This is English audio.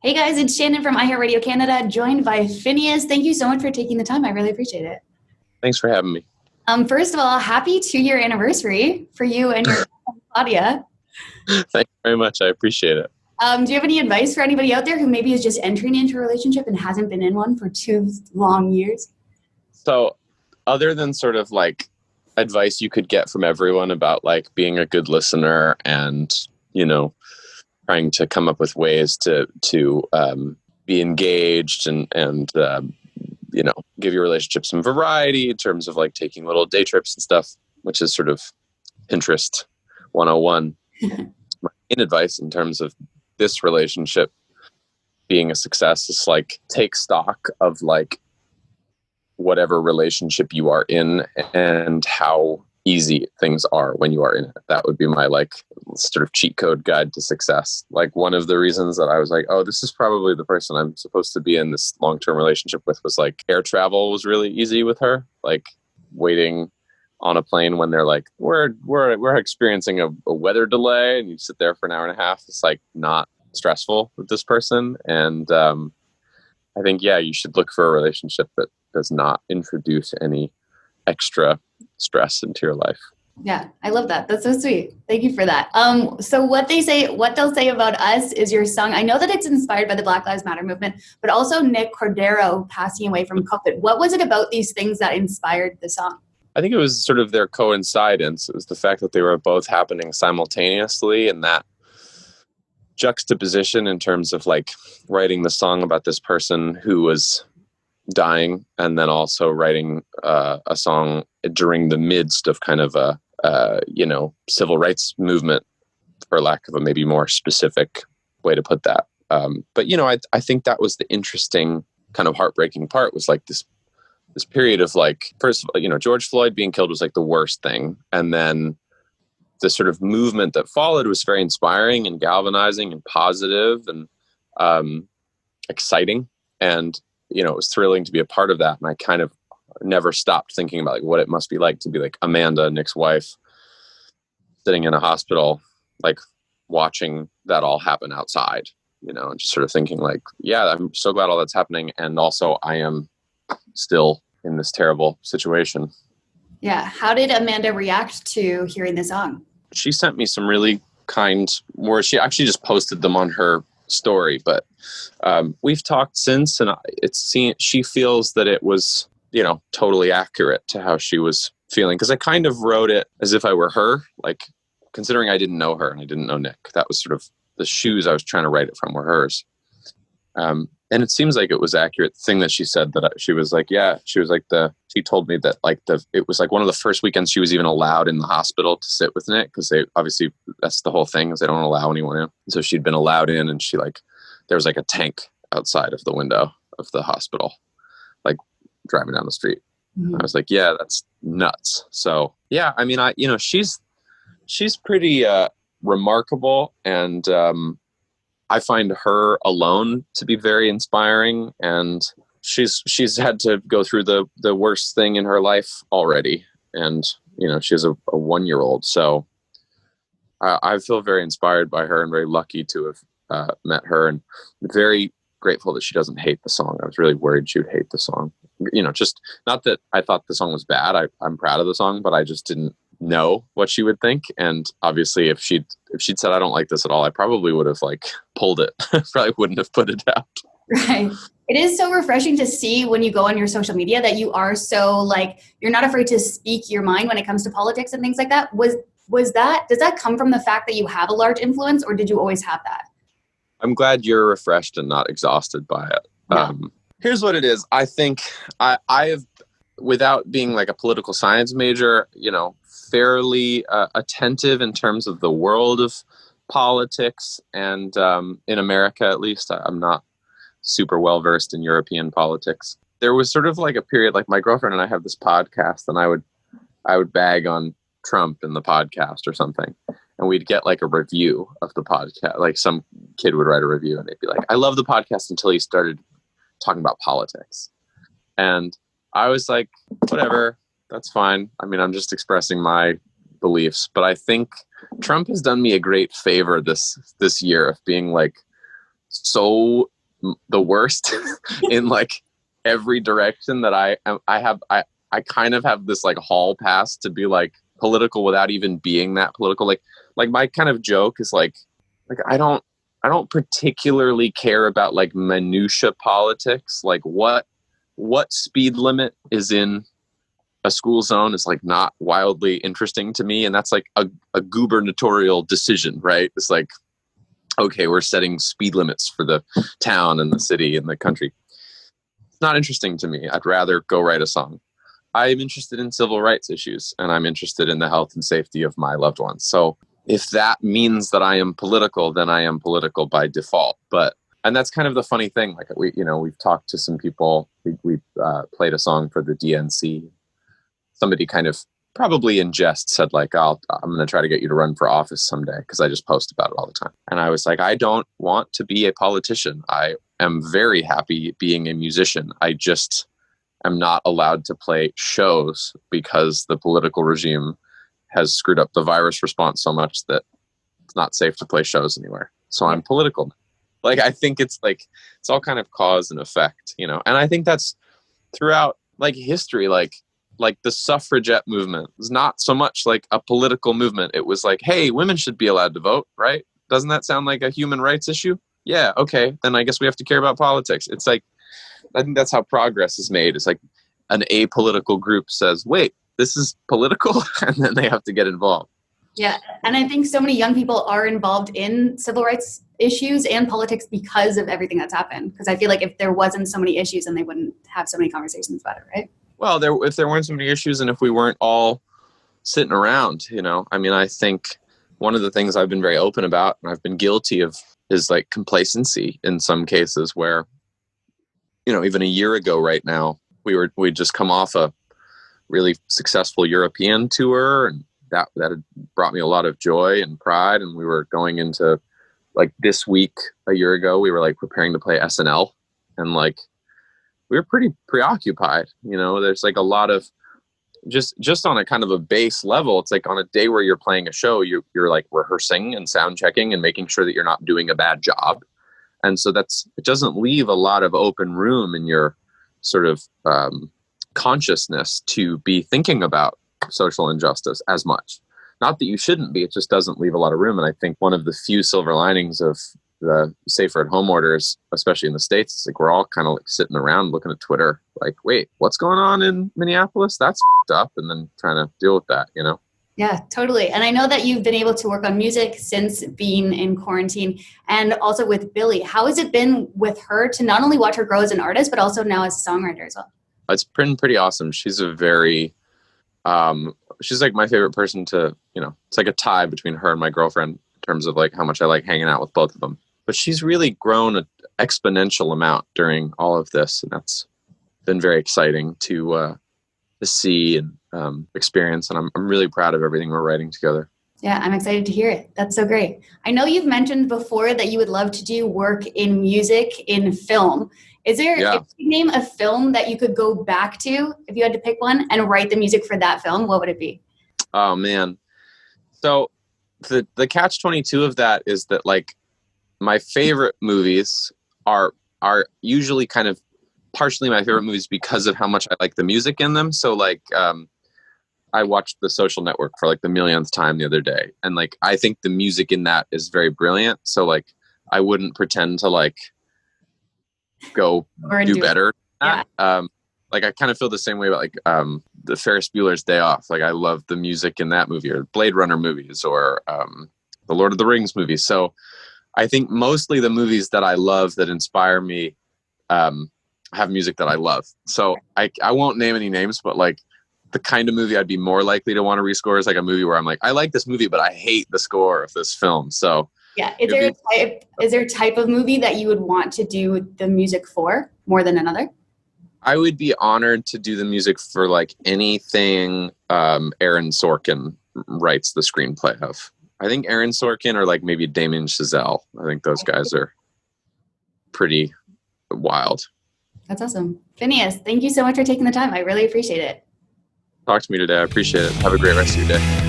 Hey guys, it's Shannon from iHeartRadio Canada, joined by FINNEAS. Thank you so much for taking the time. I really appreciate it. Thanks for having me. First of all, happy 2-year anniversary for you and your Claudia. Thank you very much. I appreciate it. Do you have any advice for anybody out there who maybe is just entering into a relationship and hasn't been in one for 2 long years? So other than sort of like advice you could get from everyone about like being a good listener and, trying to come up with ways to be engaged and give your relationship some variety in terms of like taking little day trips and stuff, which is sort of Pinterest 101. My main advice in terms of this relationship being a success is like take stock of like whatever relationship you are in and how easy things are when you are in it. That would be my like sort of cheat code guide to success. Like one of the reasons that I was like, oh, this is probably the person I'm supposed to be in this long-term relationship with was like air travel was really easy with her. Like waiting on a plane when they're like, we're experiencing a weather delay and you sit there for an hour and a half. It's like not stressful with this person. And I think, you should look for a relationship that does not introduce any extra stress into your life. Yeah, I love that. That's so sweet. Thank you for that. So what they'll say about us is your song. I know that it's inspired by the Black Lives Matter movement, but also Nick Cordero passing away from COVID. What was it about these things that inspired the song? I think it was sort of their coincidence. It was the fact that they were both happening simultaneously, and that juxtaposition in terms of like writing the song about this person who was dying and then also writing a song during the midst of kind of a civil rights movement, for lack of a maybe more specific way to put that. But I think that was the interesting kind of heartbreaking part, was like this period of like, first of all, George Floyd being killed was like the worst thing, and then the sort of movement that followed was very inspiring and galvanizing and positive and exciting. And it was thrilling to be a part of that. And I kind of never stopped thinking about like what it must be like to be like Amanda, Nick's wife, sitting in a hospital, like watching that all happen outside, and just sort of thinking like, yeah, I'm so glad all that's happening. And also I am still in this terrible situation. Yeah. How did Amanda react to hearing the song? She sent me some really kind words. She actually just posted them on her story, but we've talked since, and she feels that it was totally accurate to how she was feeling, because I kind of wrote it as if I were her, like considering I didn't know her and I didn't know Nick. That was sort of the shoes I was trying to write it from were hers. And it seems like it was accurate. The thing that she said that she was like, she told me that like it was like one of the first weekends she was even allowed in the hospital to sit with Nick, because they obviously, that's the whole thing, is they don't allow anyone in. So she'd been allowed in, and there was like a tank outside of the window of the hospital, like driving down the street. Mm-hmm. I was like, yeah, that's nuts. So yeah, I mean, she's pretty remarkable, and I find her alone to be very inspiring, and she's had to go through the worst thing in her life already. And, she has a 1-year-old. So I feel very inspired by her and very lucky to have met her, and very grateful that she doesn't hate the song. I was really worried she would hate the song. Just not that I thought the song was bad. I'm proud of the song, but I just didn't know what she would think. And obviously if she'd said I don't like this at all, I probably would have like pulled it. Probably wouldn't have put it out. Right. It is so refreshing to see when you go on your social media that you are so like, you're not afraid to speak your mind when it comes to politics and things like that. Does that come from the fact that you have a large influence, or did you always have that? I'm glad you're refreshed and not exhausted by it. Yeah. Here's what it is. I think I have, without being like a political science major, fairly attentive in terms of the world of politics, and in America at least. I'm not super well versed in European politics. There was sort of like a period, like my girlfriend and I have this podcast, and I would bag on Trump in the podcast or something, and we'd get like a review of the podcast. Like some kid would write a review and they'd be like, I love the podcast until he started talking about politics. And I was like, whatever, that's fine. I mean, I'm just expressing my beliefs. But I think Trump has done me a great favor this year of being like so the worst in like every direction that I kind of have this like hall pass to be like political without even being that political. Like my kind of joke is like I don't particularly care about like minutia politics. Like what speed limit is in a school zone is like not wildly interesting to me. And that's like a gubernatorial decision, right? It's like, okay, we're setting speed limits for the town and the city and the country. It's not interesting to me. I'd rather go write a song. I'm interested in civil rights issues, and I'm interested in the health and safety of my loved ones. So if that means that I am political, then I am political by default. And that's kind of the funny thing. Like we've talked to some people. We played a song for the DNC. Somebody kind of probably in jest said like, I'm going to try to get you to run for office someday because I just post about it all the time. And I was like, I don't want to be a politician. I am very happy being a musician. I just am not allowed to play shows because the political regime has screwed up the virus response so much that it's not safe to play shows anywhere. So I'm political. Like, I think it's like, it's all kind of cause and effect, and I think that's throughout like history, like the suffragette movement was not so much like a political movement. It was like, hey, women should be allowed to vote, right? Doesn't that sound like a human rights issue? Yeah. Okay. Then I guess we have to care about politics. It's like, I think that's how progress is made. It's like an apolitical group says, wait, this is political. And then they have to get involved. Yeah. And I think so many young people are involved in civil rights issues and politics because of everything that's happened. Because I feel like if there wasn't so many issues, then they wouldn't have so many conversations about it, right? Well, if there weren't so many issues and if we weren't all sitting around, I mean, I think one of the things I've been very open about and I've been guilty of is like complacency in some cases where, even a year ago right now, we'd just come off a really successful European tour, and that had brought me a lot of joy and pride. And we were going into like this week a year ago, we were like preparing to play SNL, and like we were pretty preoccupied. There's like a lot of just on a kind of a base level. It's like on a day where you're playing a show, you're like rehearsing and sound checking and making sure that you're not doing a bad job. And so it doesn't leave a lot of open room in your sort of consciousness to be thinking about social injustice as much. Not that you shouldn't be, it just doesn't leave a lot of room. And I think one of the few silver linings of the safer at home orders, especially in the States, is like we're all kind of like sitting around looking at Twitter, like, wait, what's going on in Minneapolis? That's up, and then trying to deal with that, Yeah, totally. And I know that you've been able to work on music since being in quarantine, and also with Billie. How has it been with her to not only watch her grow as an artist, but also now as a songwriter as well? It's been pretty awesome. She's a very, she's like my favorite person to, it's like a tie between her and my girlfriend in terms of like how much I like hanging out with both of them. But she's really grown an exponential amount during all of this. And that's been very exciting to see and experience. And I'm really proud of everything we're writing together. Yeah, I'm excited to hear it. That's so great. I know you've mentioned before that you would love to do work in music, in film. Is there, if you name a film that you could go back to, if you had to pick one, and write the music for that film, what would it be? Oh, man. So the catch-22 of that is that, like, my favorite movies are usually kind of partially my favorite movies because of how much I like the music in them. So, like, I watched The Social Network for, like, the millionth time the other day. And, like, I think the music in that is very brilliant. So, like, I wouldn't pretend to, like, go do better. Yeah. Like I kind of feel the same way about like the Ferris Bueller's Day Off. Like I love the music in that movie, or Blade Runner movies, or the Lord of the Rings movies. So I think mostly the movies that I love that inspire me have music that I love. So I won't name any names, but like the kind of movie I'd be more likely to want to rescore is like a movie where I'm like, I like this movie, but I hate the score of this film. So yeah. Is there a type of movie that you would want to do the music for more than another? I would be honored to do the music for like anything Aaron Sorkin writes the screenplay of. I think Aaron Sorkin or like maybe Damien Chazelle. I think those guys are pretty wild. That's awesome. FINNEAS, thank you so much for taking the time. I really appreciate it. Talk to me today. I appreciate it. Have a great rest of your day.